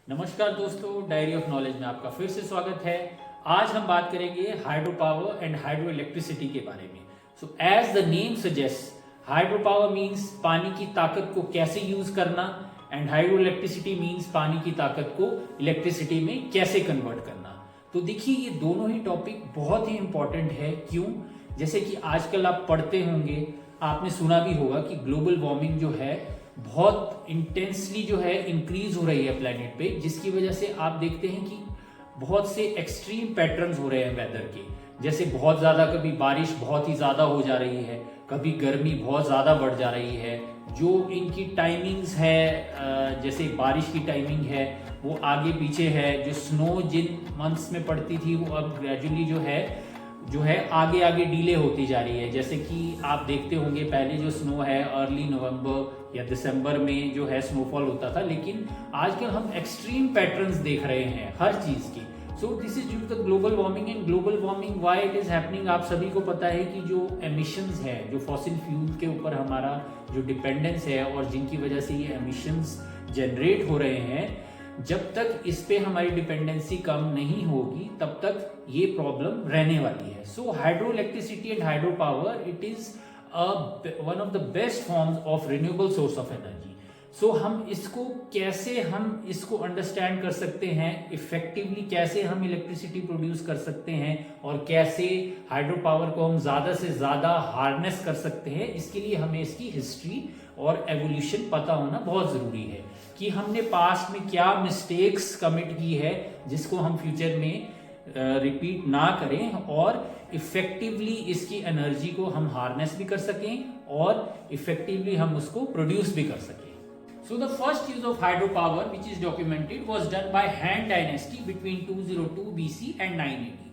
नमस्कार दोस्तों, diary of knowledge में आपका फिर से स्वागत है। आज हम बात करेंगे hydro power and hydro electricity के बारे में। So as the name suggest, hydro power means पानी की ताकत को कैसे यूज करना एंड हाइड्रो इलेक्ट्रिसिटी मीन्स पानी की ताकत को इलेक्ट्रिसिटी में कैसे कन्वर्ट करना। तो देखिए, ये दोनों ही टॉपिक बहुत ही इंपॉर्टेंट है। क्यों? जैसे कि आजकल आप पढ़ते होंगे, आपने सुना भी होगा कि ग्लोबल वार्मिंग जो है बहुत इंटेंसली जो है इंक्रीज हो रही है प्लेनेट पे, जिसकी वजह से आप देखते हैं कि बहुत से एक्सट्रीम पैटर्न्स हो रहे हैं वेदर के। जैसे बहुत ज़्यादा, कभी बारिश बहुत ही ज़्यादा हो जा रही है, कभी गर्मी बहुत ज़्यादा बढ़ जा रही है। जो इनकी टाइमिंग्स है, जैसे बारिश की टाइमिंग है वो आगे पीछे है। जो स्नो जिन मंथ्स में पड़ती थी वो अब ग्रेजुअली जो है आगे आगे डीले होती जा रही है। जैसे कि आप देखते होंगे, पहले जो स्नो है अर्ली नवंबर या दिसंबर में जो है स्नोफॉल होता था, लेकिन आजकल हम एक्सट्रीम पैटर्न्स देख रहे हैं हर चीज़ की। So this is due to the global warming. And global warming why it is happening, आप सभी को पता है कि जो एमिशंस है, जो फॉसिल फ्यूल के ऊपर हमारा जो डिपेंडेंस है और जिनकी वजह से ये एमिशंस जनरेट हो रहे हैं, जब तक इस पे हमारी डिपेंडेंसी कम नहीं होगी तब तक ये प्रॉब्लम रहने वाली है। So hydro electricity and hydro power, it is one of the best forms of renewable source of energy. So हम इसको अंडरस्टैंड कर सकते हैं इफेक्टिवली, कैसे हम इलेक्ट्रिसिटी प्रोड्यूस कर सकते हैं और कैसे हाइड्रो पावर को हम ज्यादा से ज्यादा हार्नेस कर सकते हैं। इसके लिए हमें इसकी हिस्ट्री और एवोल्यूशन पता होना बहुत जरूरी है कि हमने पास्ट में क्या मिस्टेक्स कमिट की है, जिसको हम फ्यूचर में रिपीट ना करें और इफेक्टिवली इसकी एनर्जी को हम हार्नेस भी कर सकें और इफेक्टिवली हम उसको प्रोड्यूस भी कर सकें। So the first use of hydropower which is documented was done by Han Dynasty between 202 BC and 980।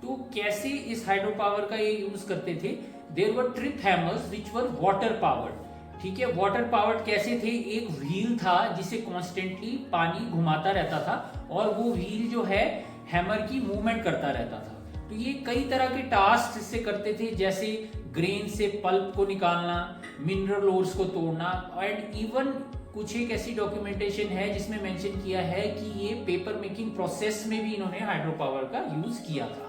तो कैसे इस हाइड्रो पावर का ये यूज करते थे? There were trip hammers which were water powered। ठीक है, वाटर पावर्ड कैसे थे? एक व्हील था जिसे कॉन्स्टेंटली पानी घुमाता रहता था और वो व्हील जो है हैमर की मूवमेंट करता रहता था। तो ये कई तरह के टास्क इससे करते थे, जैसे ग्रेन से पल्प को निकालना, मिनरल ओर्स को तोड़ना, एंड इवन कुछ एक ऐसी डॉक्यूमेंटेशन है जिसमें मेंशन किया है कि ये पेपर मेकिंग प्रोसेस में भी इन्होंने हाइड्रो पावर का यूज किया था।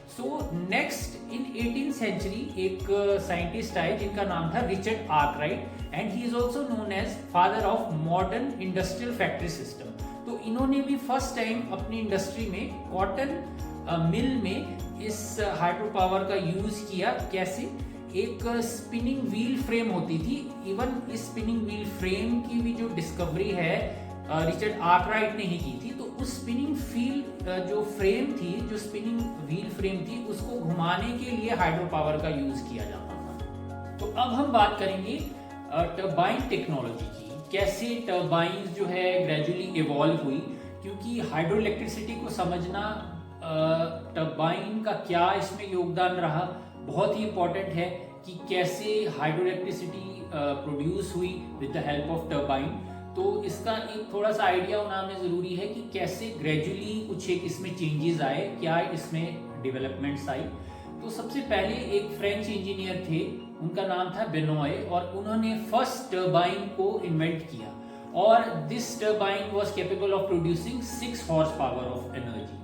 So next in 18th century एक साइंटिस्ट आए जिनका नाम था Richard Arkwright, and he is also known as father of modern industrial factory system. तो इन्होंने भी फर्स्ट टाइम अपनी इंडस्ट्री में कॉटन मिल में इस हाइड्रो पावर का यूज किया। कैसे? एक स्पिनिंग व्हील फ्रेम होती थी। इवन इस स्पिनिंग व्हील फ्रेम की भी जो डिस्कवरी है रिचर्ड आर्कराइट ने ही की थी। तो उस स्पिनिंग जो स्पिनिंग व्हील फ्रेम थी, उसको घुमाने के लिए हाइड्रो पावर का यूज किया जाता था। तो अब हम बात करेंगे टर्बाइन टेक्नोलॉजी की, कैसे टर्बाइन जो है ग्रेजुअली इवॉल्व हुई। क्योंकि हाइड्रो इलेक्ट्रिसिटी को समझना, टर्बाइन का क्या इसमें योगदान रहा, बहुत ही इंपॉर्टेंट है कि कैसे हाइड्रो इलेक्ट्रिसिटी प्रोड्यूस हुई with the help of turbine. तो इसका एक थोड़ा सा आइडिया होना हमें ज़रूरी है कि कैसे ग्रेजुअली कुछ एक इसमें चेंजेस आए, क्या इसमें डेवलपमेंट्स आई। तो सबसे पहले एक फ्रेंच इंजीनियर थे, उनका नाम था बेनोए, और उन्होंने फर्स्ट टर्बाइन को इन्वेंट किया। और this turbine was capable of producing 6 horse power of energy.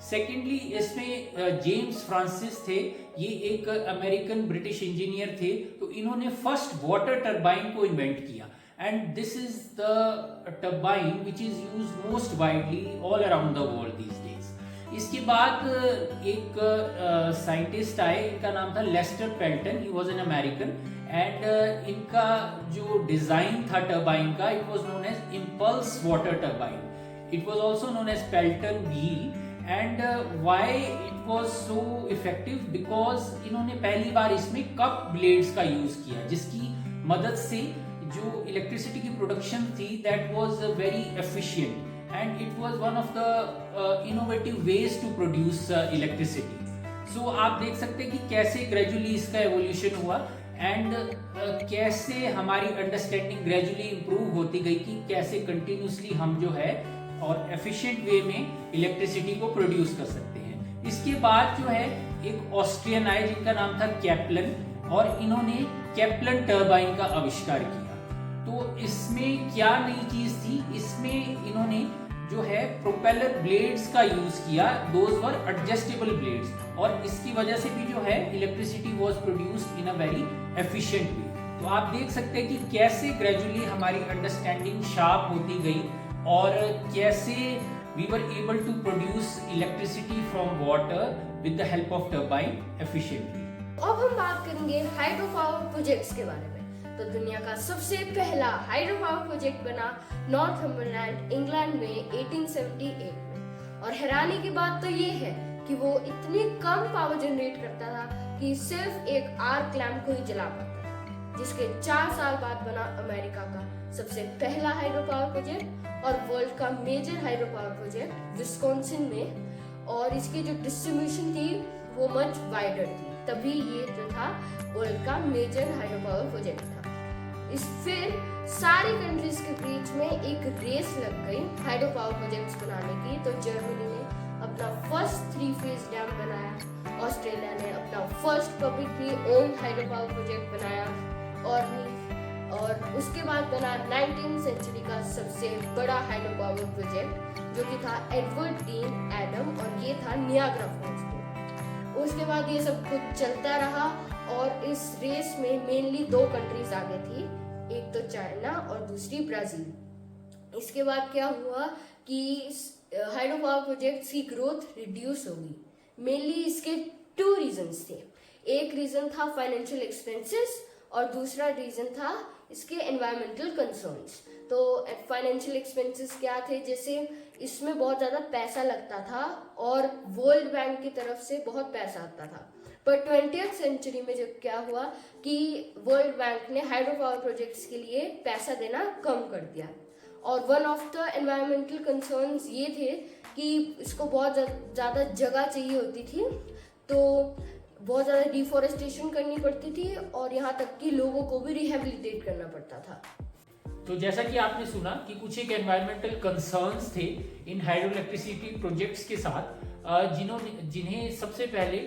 Secondly इसमें जेम्स फ्रांसिस थे, ये एक अमेरिकन ब्रिटिश इंजीनियर थे। तो इन्होंने फर्स्ट वाटर टर्बाइन को इन्वेंट किया, and this is the turbine which is used most widely all around the world these days. इसके बाद एक साइंटिस्ट आए, इनका नाम था Lester Pelton, he was an American, and इनका जो डिजाइन था टर्बाइन का, it was known as impulse water turbine. It was also known as Pelton wheel. And why it was so effective? Because इन्होंने पहली बार इसमें कप ब्लेड्स का use किया, जिसकी मदद से जो इलेक्ट्रिसिटी की प्रोडक्शन थी that was very efficient, and it was one of the innovative ways to produce electricity. So आप देख सकते हैं कि कैसे ग्रेजुअली इसका एवोल्यूशन हुआ, एंड कैसे हमारी अंडरस्टैंडिंग ग्रेजुअली इंप्रूव होती गई कि कैसे कंटिन्यूसली हम जो है और एफिशिएंट वे में इलेक्ट्रिसिटी को प्रोड्यूस कर सकते हैं। इसके बाद जो है एक ऑस्ट्रियन आए जिनका नाम था कैप्लन, और इन्होंने कैप्लन टर्बाइन का आविष्कार किया। तो इसमें क्या नई चीज थी? इसमें इन्होंने जो है प्रोपेलर ब्लेड्स का यूज किया, दोज वर एडजस्टेबल ब्लेड्स, और इसकी वजह से भी जो है electricity was produced in a very efficient way. तो आप देख सकते हैं कि कैसे ग्रेजुअली हमारी अंडरस्टैंडिंग शार्प होती गई और कैसे we were able to produce electricity from water with the help of turbine efficiently. अब हम बात करेंगे हाइड्रो पावर प्रोजेक्ट्स के बारे में। तो दुनिया का सबसे पहला हाइड्रो पावर प्रोजेक्ट बना नॉर्थम्बरलैंड, इंग्लैंड में 1878 में। और हैरानी की बात तो ये है कि वो इतनी कम पावर जनरेट करता था कि सिर्फ एक आर्क लैंप को ही जला पाता था, जिसके 4 साल बाद बना अमेरिका का सबसे पहला हाइड्रो पावर प्रोजेक्ट और वर्ल्ड का major hydro power project Wisconsin में। और इसकी जो डिस्ट्रीब्यूशन थी वो मच वाइडर थी, तभी ये जो था वर्ल्ड का मेजर हाइड्रो पावर प्रोजेक्ट था। इस फिर सारी कंट्रीज के बीच में एक रेस लग गई हाइड्रो पावर प्रोजेक्ट्स बनाने की। तो जर्मनी ने अपना फर्स्ट 3 फेज डैम बनाया, ऑस्ट्रेलिया ने अपना first publicly owned hydro power project बनाया, और उसके बाद बना 19th सेंचुरी का सबसे बड़ा हाइड्रो पावर प्रोजेक्ट जो कि था एडवर्ड डीन एडम, और ये था नियाग्रा फॉल्स। उसके बाद ये सब कुछ चलता रहा और इस रेस में मेनली 2 कंट्रीज आगे थी, एक तो चाइना और दूसरी ब्राजील। इसके बाद क्या हुआ कि हाइड्रो पावर प्रोजेक्ट्स की ग्रोथ रिड्यूस हो गई। मेनली इसके 2 रीजंस थे। एक रीजन था फाइनेंशियल एक्सपेंसेस और दूसरा रीजन था इसके एनवायरमेंटल कंसर्न्स। तो फाइनेंशियल एक्सपेंसेस क्या थे, जैसे इसमें बहुत ज़्यादा पैसा लगता था और वर्ल्ड बैंक की तरफ से बहुत पैसा आता था। पर 20th सेंचुरी में जो क्या हुआ कि वर्ल्ड बैंक ने हाइड्रो पावर प्रोजेक्ट्स के लिए पैसा देना कम कर दिया। और one of the environmental concerns ये थे कि इसको बहुत ज़्यादा जगह चाहिए होती थी, तो बहुत ज़्यादा डिफोरेस्टेशन करनी पड़ती थी और यहाँ तक कि लोगों को भी रिहेबिलिटेट करना पड़ता था। तो जैसा कि आपने सुना कि कुछ एक एनवायरमेंटल कंसर्न्स थे इन हाइड्रो इलेक्ट्रिसिटी प्रोजेक्ट्स के साथ, जिन्हें सबसे पहले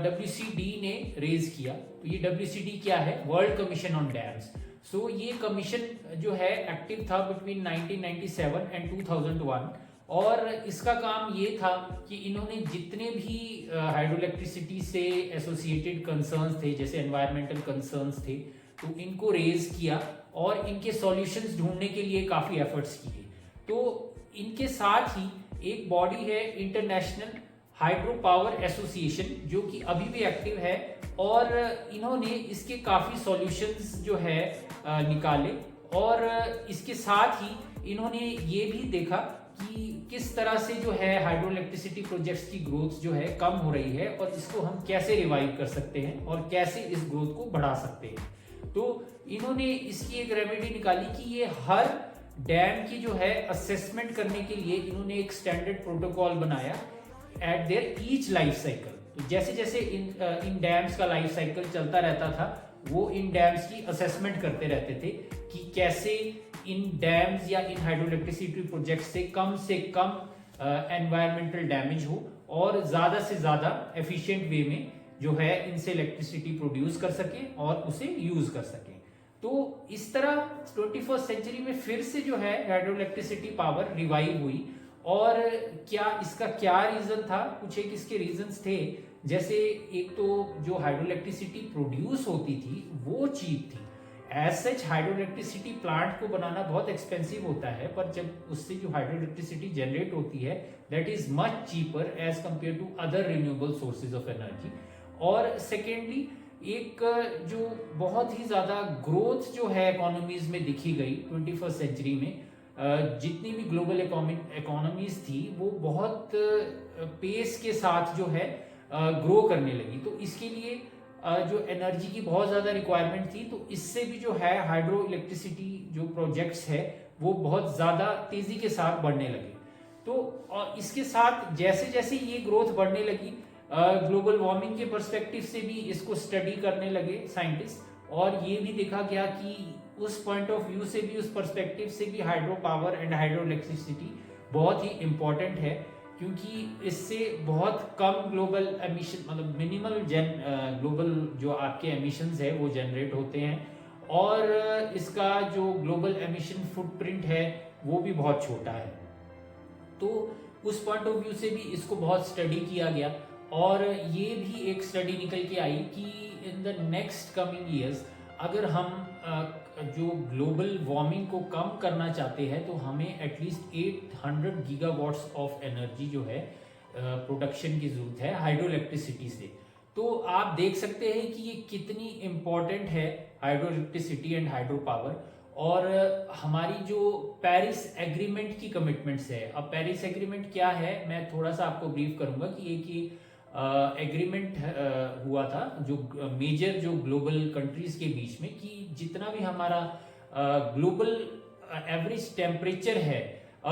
WCD ने रेज किया। तो ये WCD क्या है? World commission on dams. So ये कमीशन जो है एक्टिव था बिटवीन 1997 एंड 2001, और इसका काम ये था कि इन्होंने जितने भी हाइड्रो इलेक्ट्रिसिटी से एसोसिएटेड कंसर्न्स थे, जैसे एनवायरमेंटल कंसर्न्स थे, तो इनको रेज किया और इनके सॉल्यूशंस ढूंढने के लिए काफ़ी एफर्ट्स किए। तो इनके साथ ही एक बॉडी है इंटरनेशनल हाइड्रो पावर एसोसिएशन, जो कि अभी भी एक्टिव है, और इन्होंने इसके काफ़ी सॉल्यूशंस जो है निकाले। और इसके साथ ही इन्होंने ये भी देखा कि किस तरह से जो है हाइड्रो इलेक्ट्रिसिटी प्रोजेक्ट्स की ग्रोथ जो है कम हो रही है और इसको हम कैसे रिवाइव कर सकते हैं और कैसे इस ग्रोथ को बढ़ा सकते हैं। तो इन्होंने इसकी एक रेमेडी निकाली कि ये हर डैम की जो है असेसमेंट करने के लिए इन्होंने एक स्टैंडर्ड प्रोटोकॉल बनाया eight there each life cycle. तो जैसे जैसे इन डैम्स का लाइफ साइकिल चलता रहता था, वो इन डैम्स की असेसमेंट करते रहते थे कि कैसे इन डैम्स या इन हाइड्रो इलेक्ट्रिसिटी प्रोजेक्ट से कम एनवायरमेंटल डैमेज हो और ज़्यादा से ज़्यादा एफिशिएंट वे में जो है इनसे इलेक्ट्रिसिटी प्रोड्यूस कर सके और उसे यूज कर सके। तो इस तरह 21st सेंचुरी में फिर से जो है हाइड्रो इलेक्ट्रिसिटी पावर रिवाइव हुई। और इसका क्या रीजन था? कुछ एक इसके रीजंस थे, जैसे एक तो जो हाइड्रो इलेक्ट्रिसिटी प्रोड्यूस होती थी वो चीप थी। As such hydro electricity plant को बनाना बहुत एक्सपेंसिव होता है, पर जब उससे जो हाइड्रो इलेक्ट्रिसिटी जनरेट होती है that is much cheaper as compare to other renewable sources of energy. और सेकेंडली एक जो बहुत ही ज़्यादा ग्रोथ जो है इकोनॉमीज में दिखी गई 21st सेंचुरी में, जितनी भी ग्लोबल इकोनॉमीज थी वो बहुत पेस के साथ जो है ग्रो करने लगी। तो इसके लिए जो एनर्जी की बहुत ज़्यादा रिक्वायरमेंट थी, तो इससे भी जो है हाइड्रो इलेक्ट्रिसिटी जो प्रोजेक्ट्स है वो बहुत ज़्यादा तेज़ी के साथ बढ़ने लगे। तो इसके साथ जैसे जैसे ये ग्रोथ बढ़ने लगी, ग्लोबल वार्मिंग के पर्सपेक्टिव से भी इसको स्टडी करने लगे साइंटिस्ट, और ये भी देखा गया कि उस पॉइंट ऑफ व्यू से भी, उस पर्सपेक्टिव से भी hydro power and hydro electricity बहुत ही इम्पॉर्टेंट है, क्योंकि इससे बहुत कम ग्लोबल एमिशन, मतलब मिनिमल ग्लोबल जो आपके एमिशंस है वो जनरेट होते हैं, और इसका जो ग्लोबल एमिशन फुटप्रिंट है वो भी बहुत छोटा है। तो उस पॉइंट ऑफ व्यू से भी इसको बहुत स्टडी किया गया और ये भी एक स्टडी निकल के आई कि in the next coming years अगर हम जो ग्लोबल वार्मिंग को कम करना चाहते हैं तो हमें एटलीस्ट 800 गीगावाट्स ऑफ एनर्जी जो है प्रोडक्शन की जरूरत है हाइड्रो इलेक्ट्रिसिटी से। तो आप देख सकते हैं कि ये कितनी इम्पोर्टेंट है hydro electricity and hydro power. और हमारी जो पेरिस एग्रीमेंट की कमिटमेंट्स है, अब पेरिस एग्रीमेंट क्या है मैं थोड़ा सा आपको ब्रीफ करूंगा कि एक एग्रीमेंट हुआ था जो मेजर जो ग्लोबल कंट्रीज के बीच में कि जितना भी हमारा ग्लोबल एवरेज टेम्परेचर है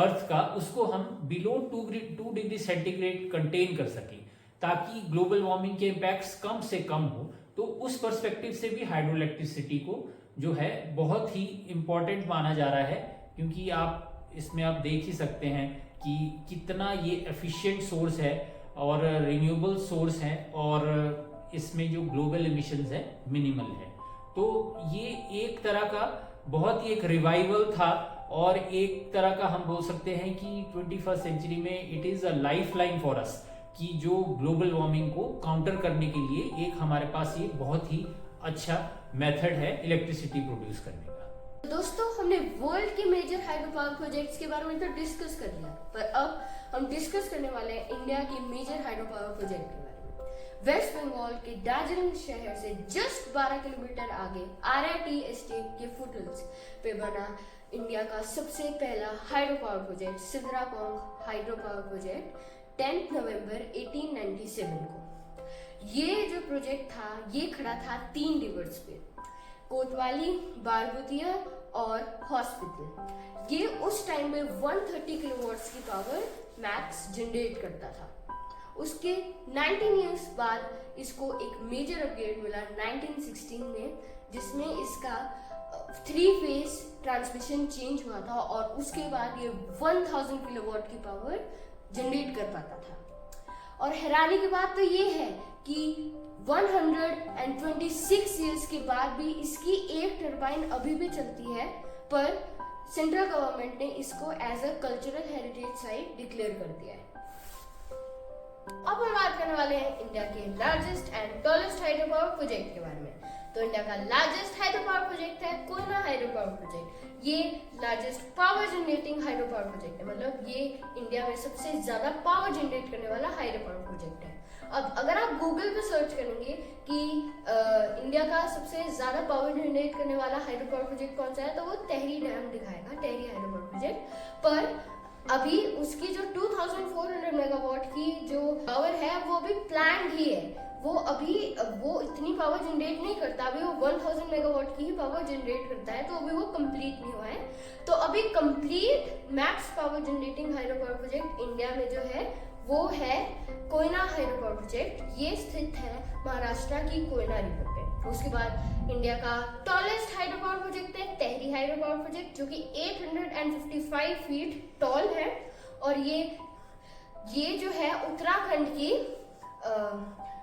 अर्थ का उसको हम बिलो 2 डिग्री सेंटीग्रेड कंटेन कर सकें ताकि ग्लोबल वार्मिंग के इम्पैक्ट्स कम से कम हो। तो उस पर्सपेक्टिव से भी हाइड्रो इलेक्ट्रिसिटी को जो है बहुत ही इम्पोर्टेंट माना जा रहा है, क्योंकि आप इसमें आप देख ही सकते हैं कि कितना ये एफिशिएंट सोर्स है और रिन्यूएबल सोर्स है और इसमें जो ग्लोबल एमिशंस है मिनिमल है। तो ये एक तरह का बहुत ही एक रिवाइवल था और एक तरह का हम बोल सकते हैं कि 21st सेंचुरी में it is a life line for us कि जो ग्लोबल वार्मिंग को काउंटर करने के लिए एक हमारे पास ये बहुत ही अच्छा मेथड है इलेक्ट्रिसिटी प्रोड्यूस करने का। दोस्तों हमने वर्ल्ड के मेजर हाइड्रो पावर प्रोजेक्ट्स के बारे में तो डिस्कस कर लिया, पर अब हम डिस्कस करने वाले हैं इंडिया के मेजर हाइड्रो पावर प्रोजेक्ट के बारे में। वेस्ट बंगाल के दार्जिलिंग शहर से जस्ट 12 किलोमीटर आगे RIT एस्टेट के फुटहिल्स पे बना इंडिया का सबसे पहला hydro power project Sidrapong hydro power project 10 नवंबर 1897 को। ये जो प्रोजेक्ट था ये खड़ा था 3 रिवर्स पे, कोतवाली, बारबुतिया और हॉस्पिटल। ये उस टाइम में 130 किलोवाट्स की पावर मैक्स जनरेट करता था। उसके 19 इयर्स बाद इसको एक मेजर अपग्रेड मिला 1916 में, जिसमें इसका 3 फेज ट्रांसमिशन चेंज हुआ था और उसके बाद ये 1000 किलोवाट की पावर जनरेट कर पाता था। और हैरानी की बात तो ये है कि 126 इयर्स के बाद भी इसकी एक टरबाइन अभी भी चलती है, पर सेंट्रल गवर्नमेंट ने इसको as a cultural heritage site declare कर दिया है। अब हम बात करने वाले हैं इंडिया के largest and tallest hydro power project के बारे में। तो इंडिया का लार्जेस्ट हाइड्रो पावर प्रोजेक्ट है कोयना हाइड्रो पावर प्रोजेक्ट। ये largest power generating hydro power project है, मतलब ये इंडिया में सबसे ज्यादा पावर जनरेट करने वाला हाइड्रो पावर प्रोजेक्ट है। अब अगर आप गूगल पे सर्च करेंगे कि इंडिया का सबसे ज्यादा पावर जनरेट करने वाला हाइड्रो पावर प्रोजेक्ट कौन सा है, तो वो टेहरी डैम दिखाएगा, टेहरी हाइड्रो पावर प्रोजेक्ट। पर अभी उसकी जो 2400 मेगावाट की जो पावर है वो अभी प्लान ही है, वो इतनी पावर जनरेट नहीं करता, अभी वो 1000 मेगावाट की ही पावर जनरेट करता है, तो अभी वो कंप्लीट नहीं हुआ है। तो अभी complete max power generating hydro power project India में जो है वो है कोयना हाइड्रो पावर प्रोजेक्ट। ये स्थित है महाराष्ट्र की कोयना रिवर पे। उसके बाद इंडिया का टॉलेस्ट हाइड्रो पावर प्रोजेक्ट है टेहरी हाइड्रो पावर प्रोजेक्ट, जो कि 855 फीट टॉल है और ये जो है उत्तराखंड की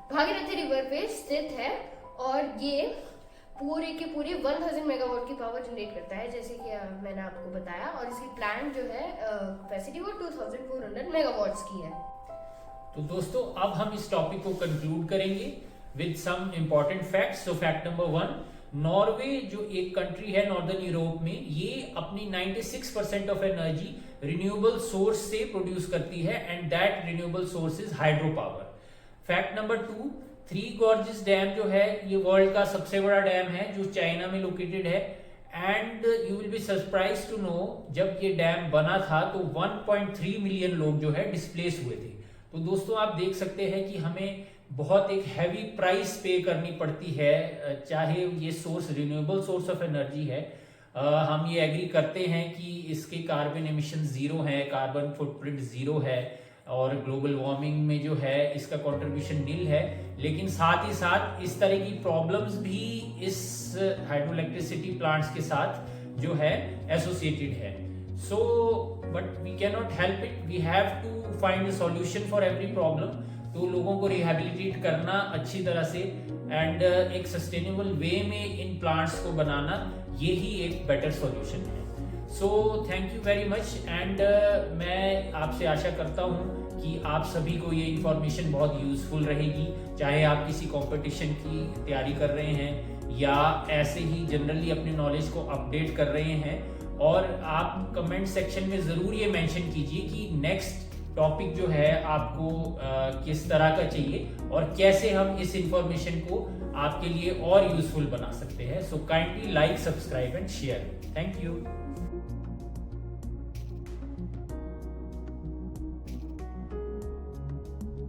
भागीरथी रिवर पे स्थित है और ये पूरी की पूरी 1000 मेगावाट की पावर जनरेट करता है, जैसे कि मैंने आपको बताया। और इसकी प्लान जो है कैपेसिटी वो 2400 मेगावाट्स की है। तो दोस्तों अब हम इस टॉपिक को कंक्लूड करेंगे with some important facts. So fact number 1, Norway जो एक कंट्री है नॉर्दर्न यूरोप में, ये अपनी 96% ऑफ एनर्जी रिन्यूएबल सोर्स से प्रोड्यूस करती है and that renewable source is hydro power. Fact number 2, three gorges dam जो है ये वर्ल्ड का सबसे बड़ा डैम है जो चाइना में लोकेटेड है and you will be surprise to know जब ये डैम बना था तो 1.3 मिलियन लोग जो है डिस्प्लेस हुए थे। तो दोस्तों आप देख सकते हैं कि हमें बहुत एक हैवी प्राइस पे करनी पड़ती है, चाहे ये source renewable source of energy है। हम ये एग्री करते हैं कि इसके कार्बन एमिशन जीरो है, कार्बन फुटप्रिंट जीरो है और ग्लोबल वार्मिंग में जो है इसका कंट्रीब्यूशन नील है, लेकिन साथ ही साथ इस तरह की प्रॉब्लम्स भी इस हाइड्रो इलेक्ट्रिसिटी प्लांट्स के साथ जो है एसोसिएटेड है। So but we can not help it, we have to find a solution for every problem. तो लोगों को रिहेबिलिटेट करना अच्छी तरह से एंड एक सस्टेनेबल वे में इन प्लांट्स को बनाना, यही एक बेटर सॉल्यूशन है। So thank you very much and मैं आपसे आशा करता हूँ कि आप सभी को ये इन्फॉर्मेशन बहुत यूजफुल रहेगी, चाहे आप किसी कंपटीशन की तैयारी कर रहे हैं या ऐसे ही जनरली अपने नॉलेज को अपडेट कर रहे हैं। और आप कमेंट सेक्शन में ज़रूर ये मेंशन कीजिए कि नेक्स्ट टॉपिक जो है आपको किस तरह का चाहिए और कैसे हम इस इंफॉर्मेशन को आपके लिए और यूजफुल बना सकते हैं। So kindly like, subscribe and share. Thank you.